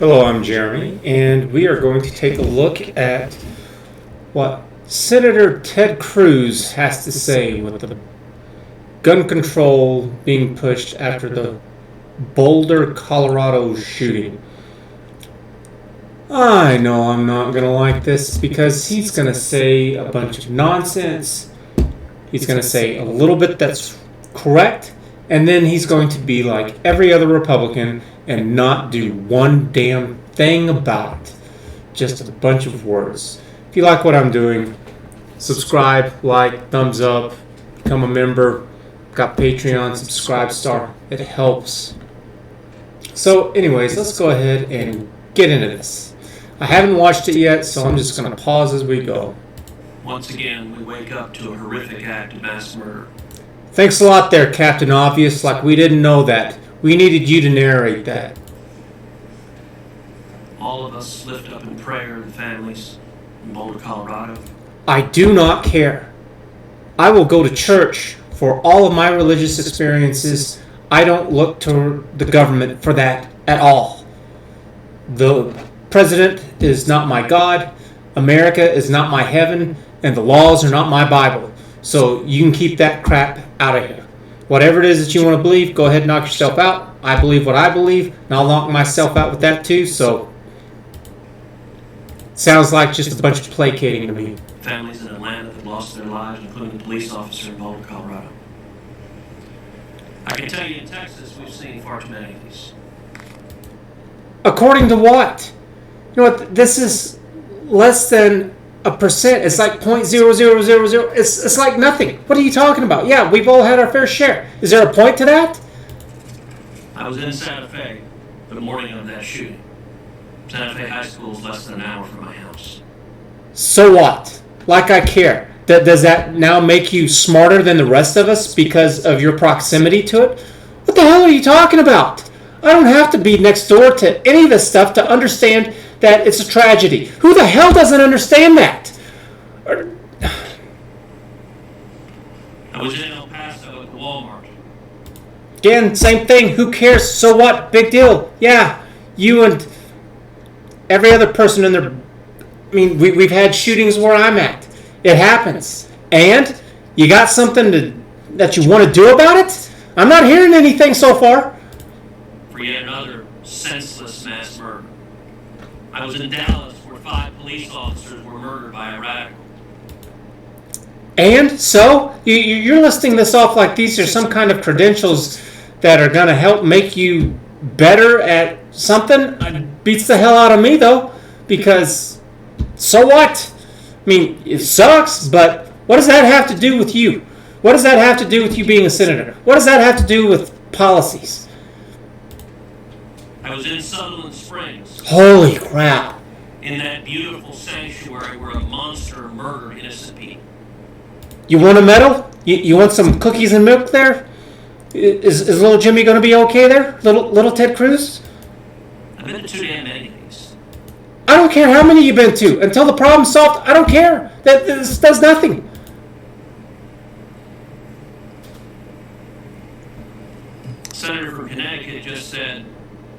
Hello, I'm Jeremy, and we are going to take a look at what Senator Ted Cruz has to say with the gun control being pushed after the Boulder, Colorado shooting. I know I'm not going to like this because he's going to say a bunch of nonsense. He's going to say a little bit that's correct, and then he's going to be like every other Republican and not do one damn thing about it. Just a bunch of words. If you like what I'm doing, subscribe, like, thumbs up, become a member. Got Patreon, subscribe star. It helps. So anyways, let's go ahead and get into this. I haven't watched it yet, so I'm just going to pause as we go. Once again, we wake up to a horrific act of mass murder. Thanks a lot there, Captain Obvious. Like we didn't know that. We needed you to narrate that. All of us lift up in prayer the families in Boulder, Colorado. I do not care. I will go to church for all of my religious experiences. I don't look to the government for that at all. The president is not my God. America is not my heaven. And the laws are not my Bible. So you can keep that crap out of here. Whatever it is that you want to believe, go ahead and knock yourself out. I believe what I believe, and I'll knock myself out with that too. So sounds like just a bunch of placating to me. Families in Atlanta that lost their lives, including the police officer in Boulder, Colorado. I can tell you in Texas, we've seen far too many of these. According to what? You know what? This is less than a percent. It's like 0.0000. It's like nothing. What are you talking about? Yeah, we've all had our fair share. Is there a point to that? I was in Santa Fe the morning of that shooting. Santa Fe High School is less than an hour from my house. So what? Like I care. Does that now make you smarter than the rest of us because of your proximity to it? What the hell are you talking about? I don't have to be next door to any of this stuff to understand that it's a tragedy. Who the hell doesn't understand that? I was in El Paso at the Walmart. Again, same thing. Who cares? So what? Big deal. Yeah, you and every other person in there. I mean, we've had shootings where I'm at. It happens. And you got something that you want to do about it? I'm not hearing anything so far. For yet another senseless mass murder. I was in Dallas where 5 police officers were murdered by a radical. And so you're listing this off like these are some kind of credentials that are going to help make you better at something. It beats the hell out of me though, because so what? I mean, it sucks, but what does that have to do with you? What does that have to do with you being a senator? What does that have to do with policies? I was in Sutherland Springs. Holy crap. In that beautiful sanctuary where a monster murdered innocent people. You want a medal? You want some cookies and milk there? Is little Jimmy going to be okay there? Little Ted Cruz? I've been to too damn many of these. I don't care how many you've been to. Until the problem's solved, I don't care. This does nothing. Senator from Connecticut just said,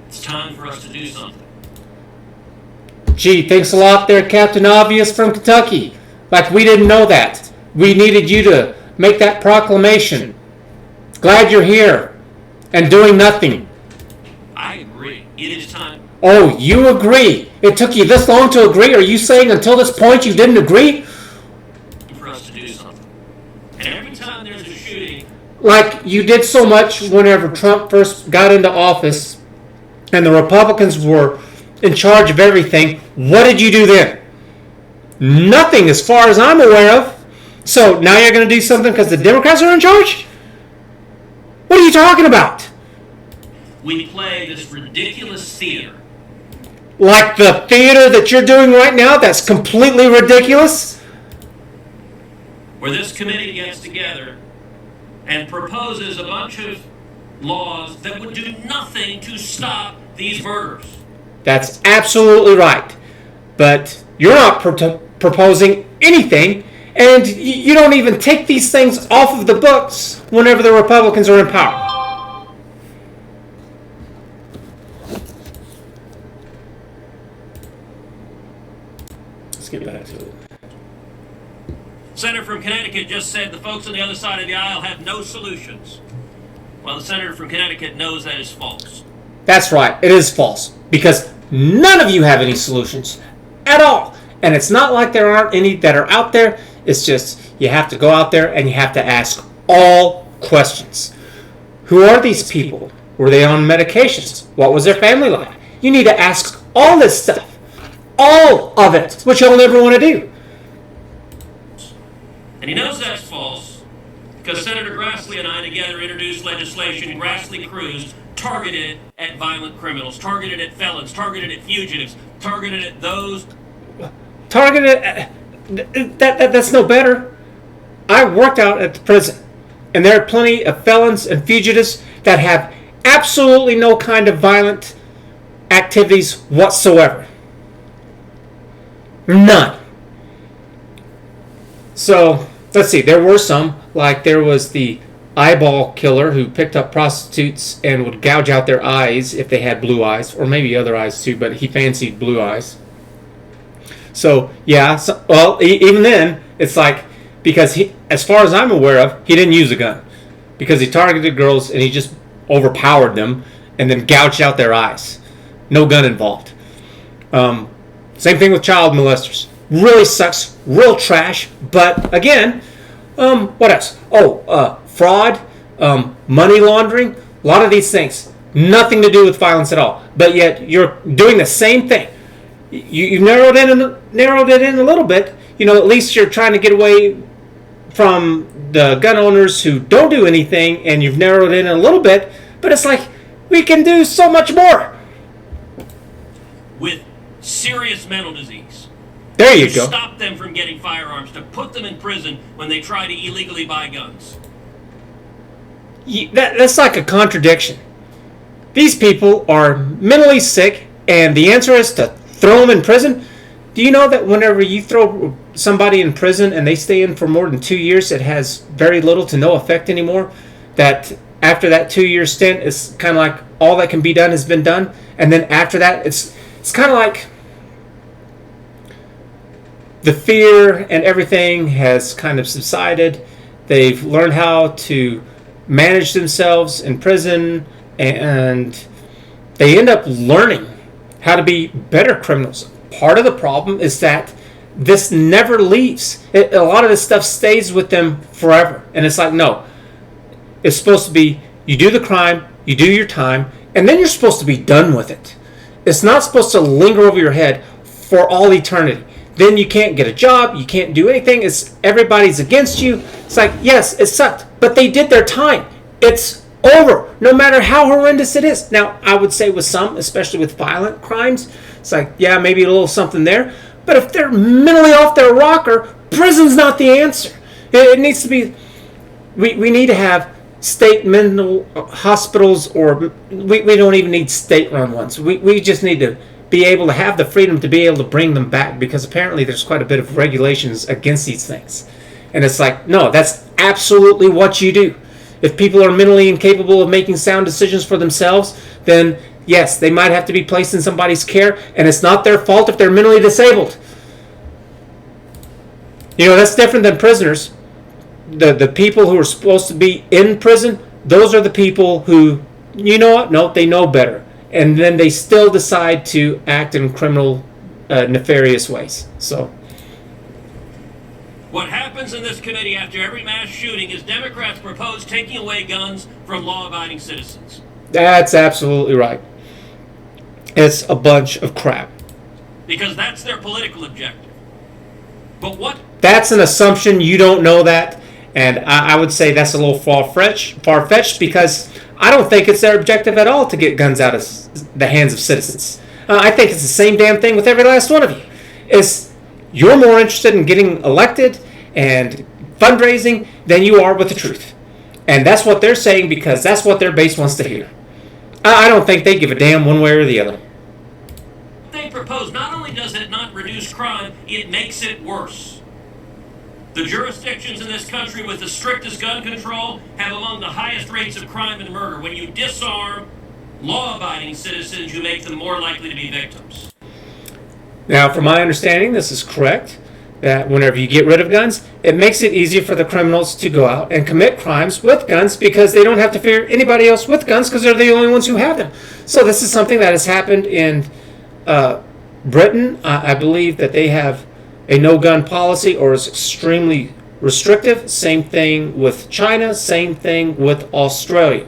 it's time for us to do something. Gee, thanks a lot there, Captain Obvious from Kentucky. Like we didn't know that. We needed you to make that proclamation. Glad you're here and doing nothing. I agree. It is time. Oh, you agree? It took you this long to agree? Are you saying until this point you didn't agree? For us to do something. And every time there's a shooting... Like you did so much whenever Trump first got into office and the Republicans were in charge of everything. What did you do then? Nothing as far as I'm aware of. So now you're going to do something because the Democrats are in charge? What are you talking about? We play this ridiculous theater. Like the theater that you're doing right now that's completely ridiculous? Where this committee gets together and proposes a bunch of laws that would do nothing to stop these murders. That's absolutely right. But you're not proposing anything, and you don't even take these things off of the books whenever the Republicans are in power. get back to it. Senator from Connecticut just said the folks on the other side of the aisle have no solutions. Well, the senator from Connecticut knows that is false. That's right. It is false. Because none of you have any solutions at all. And it's not like there aren't any that are out there. It's just you have to go out there and you have to ask all questions. Who are these people? Were they on medications? What was their family like? You need to ask all this stuff. All of it. Which you'll never want to do. And he knows that's false because Senator Grassley and I together introduced legislation, Grassley-Cruz, targeted at violent criminals, targeted at felons, targeted at fugitives, targeted at those... That's no better. I worked out at the prison, and there are plenty of felons and fugitives that have absolutely no kind of violent activities whatsoever. None. So, let's see, there were some, like there was the eyeball killer who picked up prostitutes and would gouge out their eyes if they had blue eyes, or maybe other eyes too, but he fancied blue eyes. So, yeah, even then, it's like, because he, as far as I'm aware of, he didn't use a gun. Because he targeted girls and he just overpowered them and then gouged out their eyes. No gun involved. Same thing with child molesters. Really sucks, real trash, but again, what else? Fraud, money laundering, a lot of these things. Nothing to do with violence at all. But yet, you're doing the same thing. You've narrowed it in a little bit. You know, at least you're trying to get away from the gun owners who don't do anything, and you've narrowed it in a little bit, but it's like, we can do so much more. With serious mental disease. There you go. To stop them from getting firearms, to put them in prison when they try to illegally buy guns. That's like a contradiction. These people are mentally sick, and the answer is to throw them in prison. Do you know that whenever you throw somebody in prison and they stay in for more than 2 years, it has very little to no effect anymore? That after that 2-year stint, it's kind of like all that can be done has been done. And then after that, it's kind of like the fear and everything has kind of subsided. They've learned how to manage themselves in prison, and they end up learning how to be better criminals. Part of the problem is that this never leaves. A lot of this stuff stays with them forever. And it's like, no. It's supposed to be, you do the crime, you do your time, and then you're supposed to be done with it. It's not supposed to linger over your head for all eternity. Then you can't get a job, you can't do anything. Everybody's against you. It's like, yes, it sucked, but they did their time. It's over, no matter how horrendous it is. Now, I would say with some, especially with violent crimes, it's like, yeah, maybe a little something there. But if they're mentally off their rocker, prison's not the answer. It needs to be, we need to have state mental hospitals, or we don't even need state-run ones. We just need to be able to have the freedom to be able to bring them back, because apparently there's quite a bit of regulations against these things. And it's like, no, that's absolutely what you do. If people are mentally incapable of making sound decisions for themselves, then yes, they might have to be placed in somebody's care, and it's not their fault if they're mentally disabled. You know, that's different than prisoners. The people who are supposed to be in prison, those are the people who, you know what, no, they know better. And then they still decide to act in criminal, nefarious ways. So, what happens in this committee after every mass shooting is Democrats propose taking away guns from law-abiding citizens. That's absolutely right. It's a bunch of crap. Because that's their political objective. But what? That's an assumption. You don't know that. And I would say that's a little far-fetched, because I don't think it's their objective at all to get guns out of the hands of citizens. I think it's the same damn thing with every last one of you. You're more interested in getting elected and fundraising than you are with the truth. And that's what they're saying, because that's what their base wants to hear. I don't think they give a damn one way or the other. They propose, not only does it not reduce crime, it makes it worse. The jurisdictions in this country with the strictest gun control have among the highest rates of crime and murder. When you disarm law-abiding citizens, you make them more likely to be victims. Now, from my understanding, this is correct, that whenever you get rid of guns, it makes it easier for the criminals to go out and commit crimes with guns because they don't have to fear anybody else with guns because they're the only ones who have them. So this is something that has happened in Britain. I believe that they have a no-gun policy or is extremely restrictive. Same thing with China. Same thing with Australia.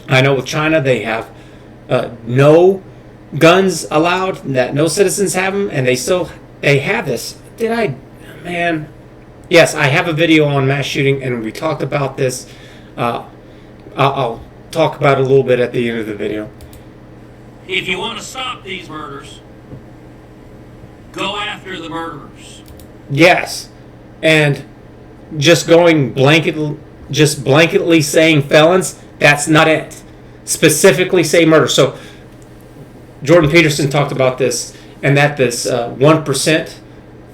I know with China they have no guns allowed, that no citizens have them, and they have this. Yes, I have a video on mass shooting, and we talked about this. I'll talk about it a little bit at the end of the video. If you want to stop these murders, go after the murderers. Yes, and just blanketly saying felons, that's not it. Specifically say murder. So Jordan Peterson talked about this, and that this 1%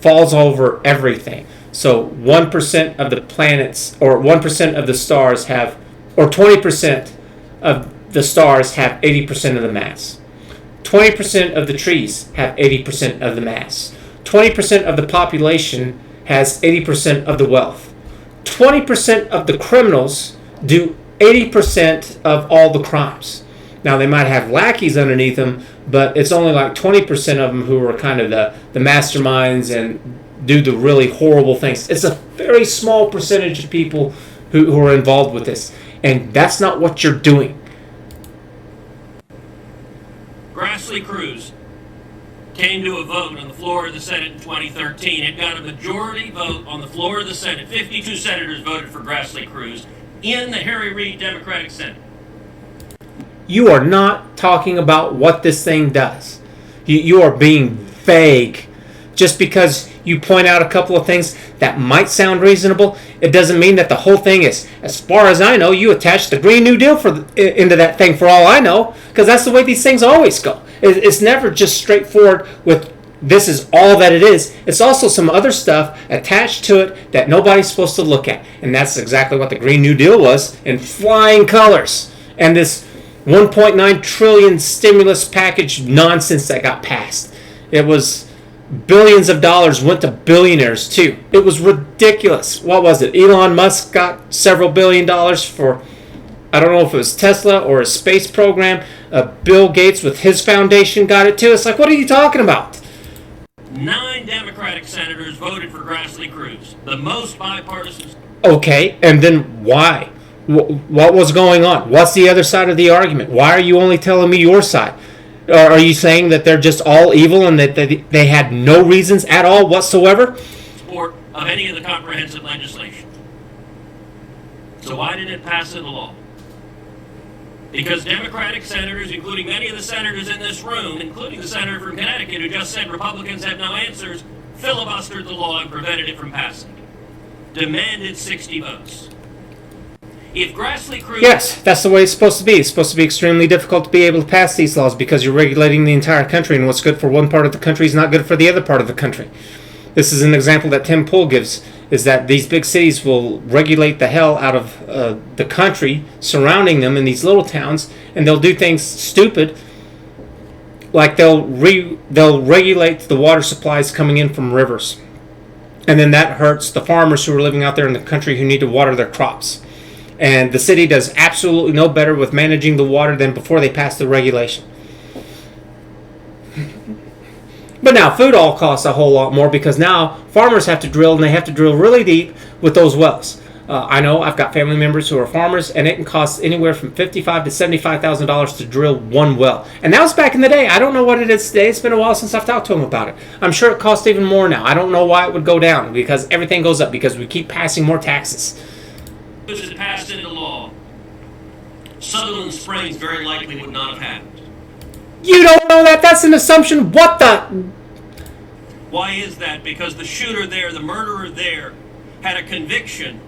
falls over everything. So 1% of the planets, or 1% of the stars have, or 20% of the stars have 80% of the mass. 20% of the trees have 80% of the mass. 20% of the population has 80% of the wealth. 20% of the criminals do 80% of all the crimes. Now, they might have lackeys underneath them, but it's only like 20% of them who are kind of the masterminds and do the really horrible things. It's a very small percentage of people who are involved with this. And that's not what you're doing. Cruz came to a vote on the floor of the Senate in 2013. It got a majority vote on the floor of the Senate. 52 senators voted for Cruz in the Harry Reid Democratic Senate. You are not talking about what this thing does. You are being vague. Just because you point out a couple of things that might sound reasonable, it doesn't mean that the whole thing is. As far as I know, you attached the Green New Deal into that thing for all I know, because that's the way these things always go. It's never just straightforward with this is all that it is. It's also some other stuff attached to it that nobody's supposed to look at. And that's exactly what the Green New Deal was in flying colors. And this 1.9 trillion stimulus package nonsense that got passed. It was billions of dollars went to billionaires too. It was ridiculous. What was it? Elon Musk got several $1 billion for, I don't know if it was Tesla or his space program. Bill Gates with his foundation got it too. It's like, what are you talking about? 9 Democratic senators voted for Cruz, the most bipartisan. Okay, and then why? What was going on? What's the other side of the argument? Why are you only telling me your side? Are you saying that they're just all evil and that they had no reasons at all whatsoever? Support of any of the comprehensive legislation. So why did it pass into law? Because Democratic senators, including many of the senators in this room, including the senator from Connecticut who just said Republicans have no answers, filibustered the law and prevented it from passing. Demanded 60 votes. If Cruz... Yes, that's the way it's supposed to be. It's supposed to be extremely difficult to be able to pass these laws because you're regulating the entire country, and what's good for one part of the country is not good for the other part of the country. This is an example that Tim Pool gives, is that these big cities will regulate the hell out of the country surrounding them in these little towns, and they'll do things stupid, like they'll regulate the water supplies coming in from rivers. And then that hurts the farmers who are living out there in the country who need to water their crops. And the city does absolutely no better with managing the water than before they passed the regulation. But now food all costs a whole lot more because now farmers have to drill, and they have to drill really deep with those wells. I know I've got family members who are farmers, and it can cost anywhere from $55,000 to $75,000 to drill one well. And that was back in the day. I don't know what it is today. It's been a while since I've talked to them about it. I'm sure it costs even more now. I don't know why it would go down, because everything goes up because we keep passing more taxes. If it passed into law, Sutherland Springs very likely would not have happened. You don't know that? That's an assumption. What the? Why is that? Because the shooter there, the murderer there, had a conviction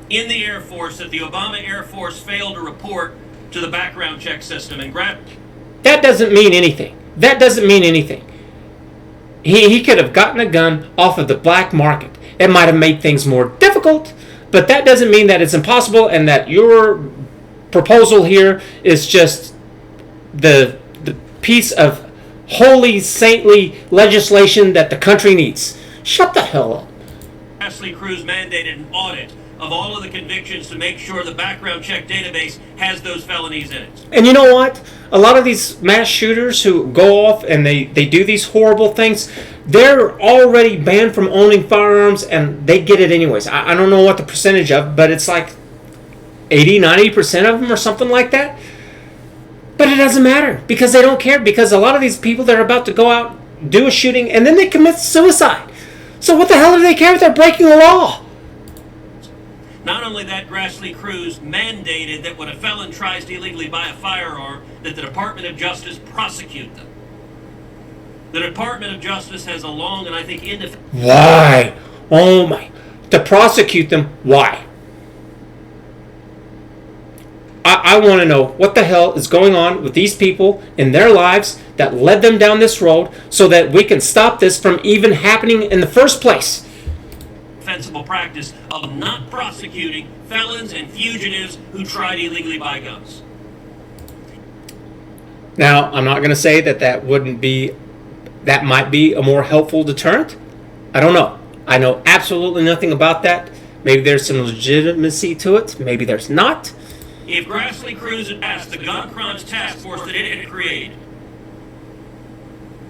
in the Air Force that the Obama Air Force failed to report to the background check system and grabbed. That doesn't mean anything. That doesn't mean anything. He could have gotten a gun off of the black market. It might have made things more difficult, but that doesn't mean that it's impossible and that your proposal here is just the piece of holy, saintly legislation that the country needs. Shut the hell up. Lastly, Cruz mandated an audit of all of the convictions to make sure the background check database has those felonies in it. And you know what? A lot of these mass shooters who go off and they do these horrible things, they're already banned from owning firearms and they get it anyways. I don't know what the percentage of, but it's like 80-90% of them or something like that. But it doesn't matter because they don't care, because a lot of these people, they're about to go out, do a shooting, and then they commit suicide. So what the hell do they care if they're breaking the law? Not only that, Grassley Cruz mandated that when a felon tries to illegally buy a firearm, that the Department of Justice prosecute them. The Department of Justice has a long and I think indefensible... Why? Oh my. To prosecute them, why? I want to know what the hell is going on with these people in their lives that led them down this road so that we can stop this from even happening in the first place. Defensible practice of not prosecuting felons and fugitives who try to illegally buy guns. Now, I'm not going to say that might be a more helpful deterrent. I don't know. I know absolutely nothing about that. Maybe there's some legitimacy to it. Maybe there's not. If Grassley Cruz had passed the gun crimes task force that it had created,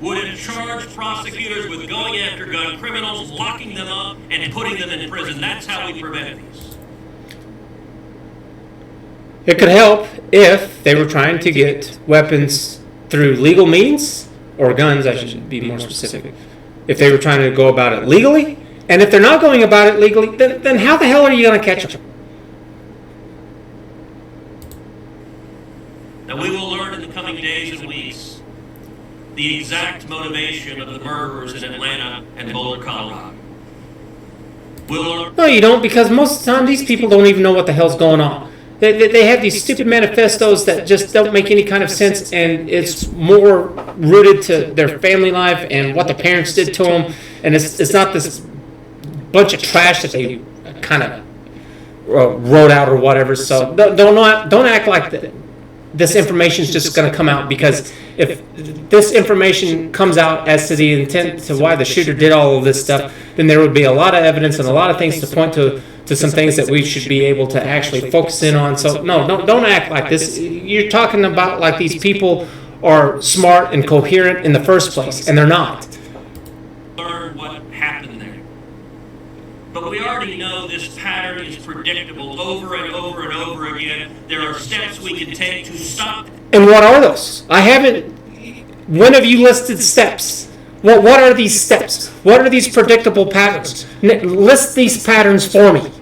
would it have charged prosecutors with going after gun criminals, locking them up, and putting them in prison? That's how we prevent these. It could help if they were trying to get weapons through legal means, or guns, I should be more specific. If they were trying to go about it legally, and if they're not going about it legally, then how the hell are you going to catch them? Now, we will learn in the coming days and weeks the exact motivation of the murderers in Atlanta and Boulder, Colorado. We'll learn. No, you don't, because most of the time these people don't even know what the hell's going on. They have these stupid manifestos that just don't make any kind of sense, and it's more rooted to their family life and what the parents did to them, and it's not this bunch of trash that they kind of wrote out or whatever. So don't act like that. This information is just going to come out, because if this information comes out as to the intent to why the shooter did all of this stuff, then there would be a lot of evidence and a lot of things to point to some things that we should be able to actually focus in on. So no, don't act like this. You're talking about like these people are smart and coherent in the first place, and they're not. Learn what happened there. But we already know this pattern is predictable over and over and over again. There are steps we can take to stop. And what are those? I haven't. When have you listed steps? What are these steps? What are these predictable patterns? List these patterns for me.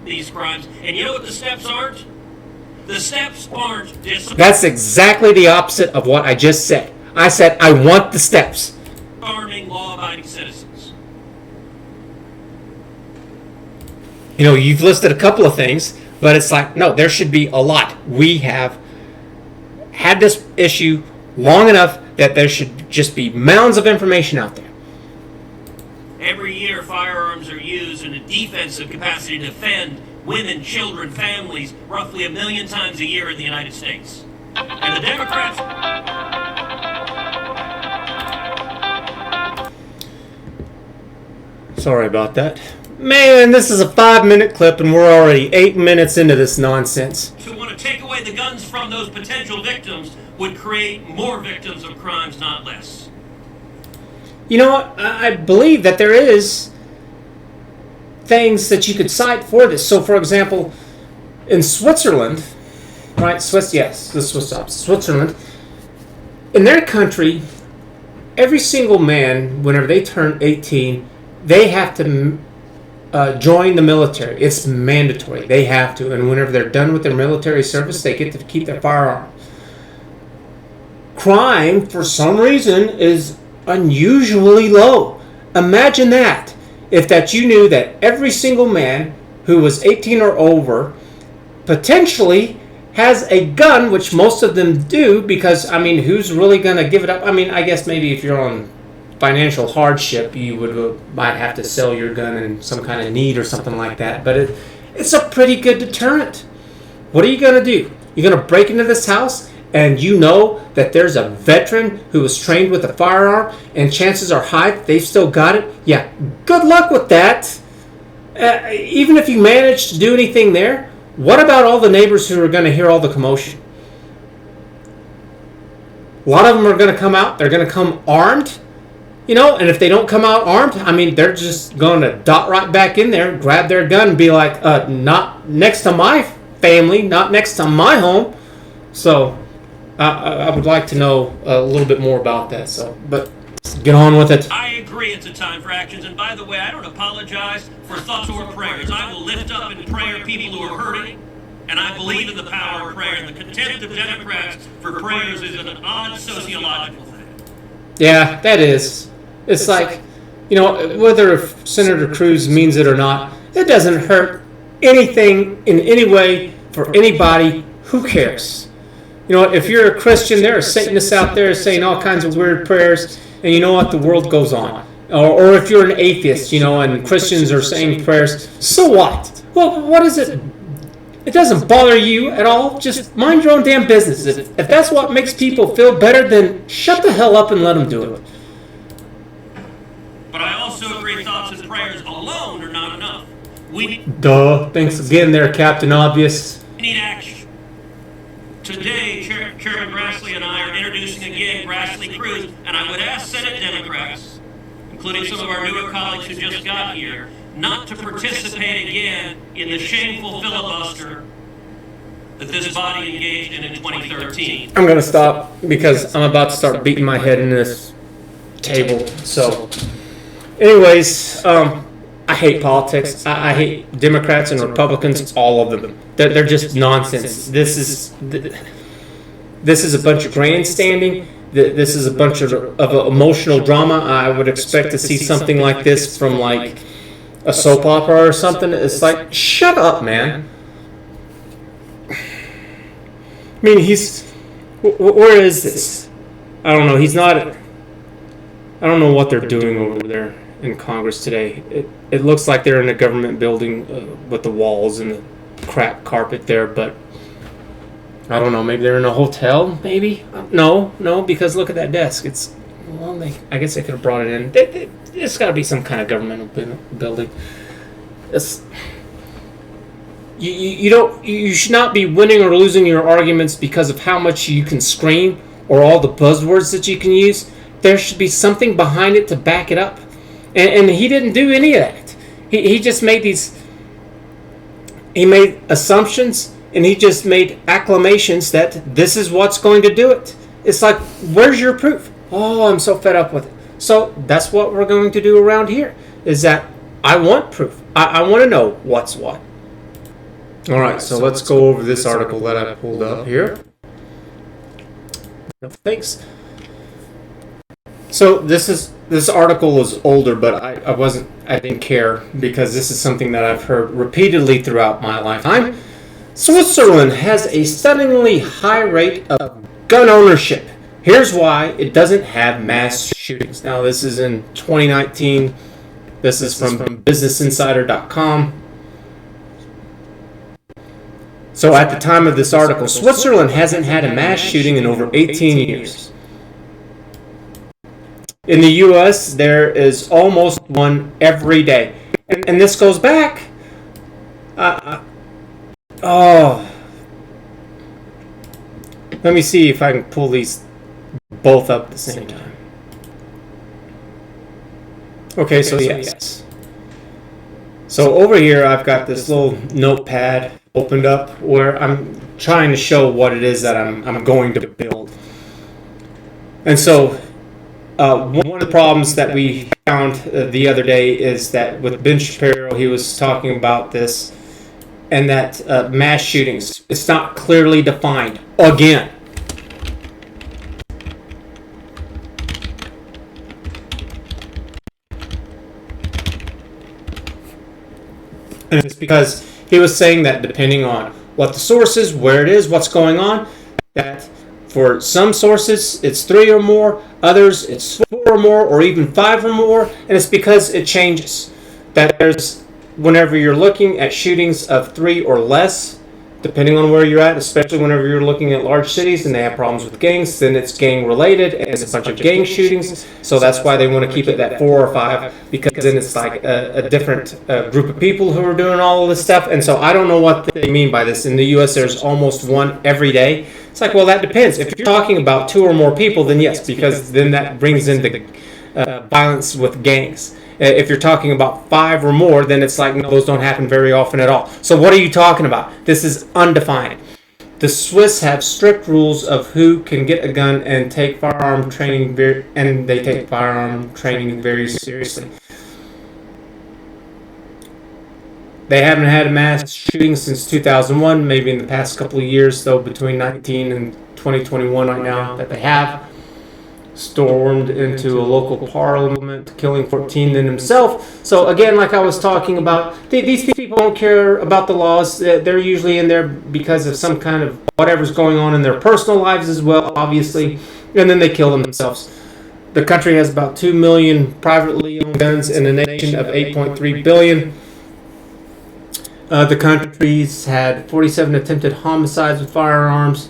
These crimes. And you know what the steps aren't? The steps aren't disarming. That's exactly the opposite of what I just said. I said I want the steps. Disarming law-abiding citizens. You know, you've listed a couple of things, but it's like, no, there should be a lot. We have had this issue long enough that there should just be mounds of information out there. Every year, firearms are used in a defensive capacity to defend women, children, families, roughly 1 million times a year in the United States. And the Democrats... Sorry about that. Man, this is a 5-minute clip and we're already 8 minutes into this nonsense. who want to take away the guns from those potential victims would create more victims of crimes, not less. You know what? I believe that there is things that you could cite for this. So, for example, in Switzerland, right? Switzerland. In their country, every single man, whenever they turn 18, they have to join the military. It's mandatory. They have to. And whenever they're done with their military service, they get to keep their firearm. Crime, for some reason, is unusually low. Imagine that. If that you knew that every single man who was 18 or over potentially has a gun, which most of them do, because, I mean, who's really going to give it up? I mean, I guess maybe if you're on financial hardship, you might have to sell your gun in some kind of need or something like that. But it's a pretty good deterrent. What are you going to do? You're going to break into this house and you know that there's a veteran who was trained with a firearm, and chances are high that they've still got it, yeah, good luck with that. Even if you manage to do anything there, what about all the neighbors who are going to hear all the commotion? A lot of them are going to come out. They're going to come armed, and if they don't come out armed, I mean, they're just going to dot right back in there, grab their gun, and be like, not next to my family, not next to my home. So I would like to know a little bit more about that. But let's get on with it. I agree it's a time for actions. And by the way, I don't apologize for thoughts or prayers. I will lift up in prayer people who are hurting. And I believe in the power of prayer. And the contempt of Democrats for prayers is an odd sociological thing. Yeah, that is. It's like, whether Senator Cruz means it or not, it doesn't hurt anything in any way for anybody. Who cares? If you're a Christian, there are Satanists out there saying all kinds of weird prayers, and you know what? The world goes on. Or if you're an atheist, and Christians are saying prayers, so what? Well, what is it? It doesn't bother you at all. Just mind your own damn business. If that's what makes people feel better, then shut the hell up and let them do it. But I also agree thoughts and prayers alone are not enough. Duh. Thanks again there, Captain Obvious. We need action. Today, Chairman Grassley and I are introducing again Grassley Cruz, and I would ask Senate Democrats, including some of our newer colleagues who just got here, not to participate again in the shameful filibuster that this body engaged in 2013. I'm going to stop because I'm about to start beating my head in this table. So, anyways, I hate politics. I hate Democrats and Republicans, all of them. They're just nonsense. This is a bunch of grandstanding. This is a bunch of emotional drama. I would expect to see something like this from like a soap opera or something. It's like, shut up, man. I mean, where is this? I don't know. He's not. I don't know what they're doing over there in Congress today. It looks like they're in a government building with the walls and the crap carpet there, but I don't know. Maybe they're in a hotel. Maybe no, because look at that desk. I guess they could have brought it in. It's got to be some kind of governmental building. You should not be winning or losing your arguments because of how much you can scream or all the buzzwords that you can use. There should be something behind it to back it up. And he didn't do any of that. He just made he made assumptions, and he just made acclamations that this is what's going to do it. It's like, where's your proof? Oh, I'm so fed up with it. So that's what we're going to do around here, is that I want proof. I want to know what's what. All right, so let's go over this article that I pulled up here. Thanks. So this article is older, but I didn't care because this is something that I've heard repeatedly throughout my lifetime. Switzerland has a stunningly high rate of gun ownership. Here's why it doesn't have mass shootings. Now, this is in 2019. This is from BusinessInsider.com. So at the time of this article, Switzerland hasn't had a mass shooting in over 18 years. In the U.S., there is almost one every day. And this goes back. Let me see if I can pull these both up at the same time. Okay, so yes. So over here, I've got this little notepad opened up where I'm trying to show what it is that I'm going to build. And so one of the problems that we found the other day is that with Ben Shapiro, he was talking about this, and that mass shootings, it's not clearly defined again. And it's because he was saying that depending on what the source is, where it is, what's going on, that for some sources it's 3 or more, others it's 4 or more, or even 5 or more, and it's because it changes. That whenever you're looking at shootings of 3 or less, depending on where you're at, especially whenever you're looking at large cities and they have problems with gangs, then it's gang related and it's a bunch of gang shootings. So that's why they want to keep it at 4 or 5, because then it's like a different group of people who are doing all of this stuff. And so I don't know what they mean by this. In the U.S., there's almost one every day. It's like, well, that depends. If you're talking about 2 or more people, then yes, because then that brings in the violence with gangs. If you're talking about 5 or more, then it's like, no, those don't happen very often at all. So what are you talking about? This is undefined. The Swiss have strict rules of who can get a gun and take firearm training, and they take firearm training very seriously. They haven't had a mass shooting since 2001, maybe in the past couple of years, though, between 19 and 2021 right now, that they have stormed into a local parliament, killing 14 in himself. So again, like I was talking about, these people don't care about the laws. They're usually in there because of some kind of whatever's going on in their personal lives as well, obviously, and then they kill themselves. The country has about 2 million privately owned guns in a nation of 8.3 billion. The country's had 47 attempted homicides with firearms.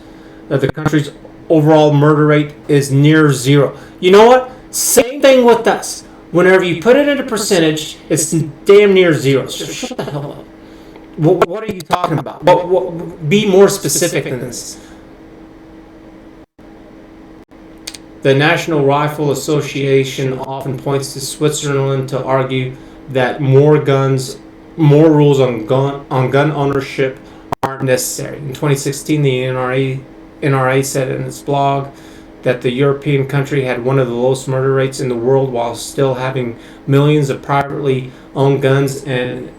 The country's overall murder rate is near 0. You know what? Same thing with us. Whenever you put it into percentage, it's damn near 0. So shut the hell up. What are you talking about? Be more specific than this. The National Rifle Association often points to Switzerland to argue that more rules on gun ownership aren't necessary. In 2016, the NRA said in its blog that the European country had one of the lowest murder rates in the world while still having millions of privately owned guns and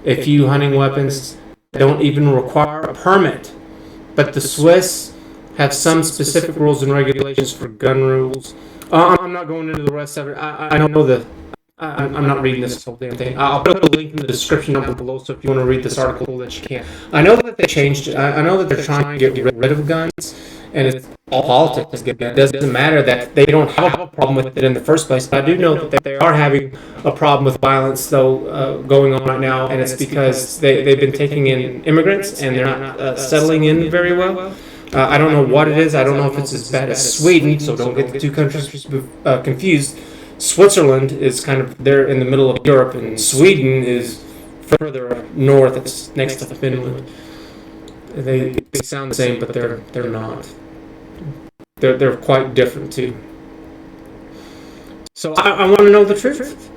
a few hunting weapons that don't even require a permit. But the Swiss have some specific rules and regulations for gun rules. I'm not going into the rest of it. I don't know I'm not reading this whole damn thing. I'll put a link in the description down below, so if you want to read this article that you can. I know that they changed it. I know that they're trying to get rid of guns, and it's all politics. It doesn't matter that they don't have a problem with it in the first place. But I do know that they are having a problem with violence, though, going on right now, and it's because they've been taking in immigrants, and they're not settling in very well. I don't know what it is. I don't know if it's as bad as Sweden, so don't get the two countries confused. Switzerland is kind of there in the middle of Europe, and Sweden is further north. It's next to Finland. They sound the same, but they're not. They're quite different too. So I want to know the truth.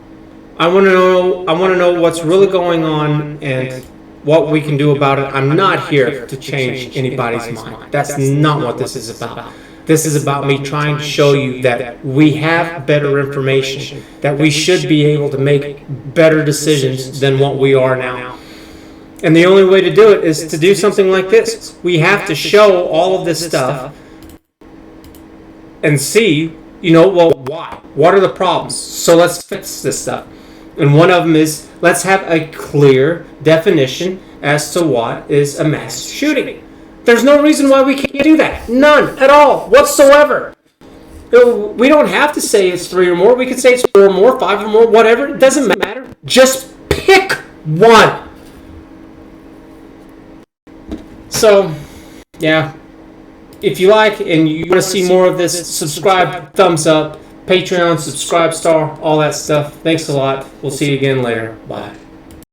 I want to know what's really going on and what we can do about it. I'm not here to change anybody's mind. That's not what this is about. This is about me trying to show you that we have better information, that we should be able to make better decisions than what we are now. And the only way to do it is to do something like this. We have to show all of this stuff and see, well, why? What are the problems? So let's fix this stuff. And one of them is, let's have a clear definition as to what is a mass shooting. There's no reason why we can't do that. None at all, whatsoever. We don't have to say it's 3 or more. We could say it's 4 or more, 5 or more, whatever. It doesn't matter. Just pick one. So, yeah. If you like and you want to see more of this, subscribe, thumbs up, Patreon, subscribe star, all that stuff. Thanks a lot. We'll see you again later. Bye.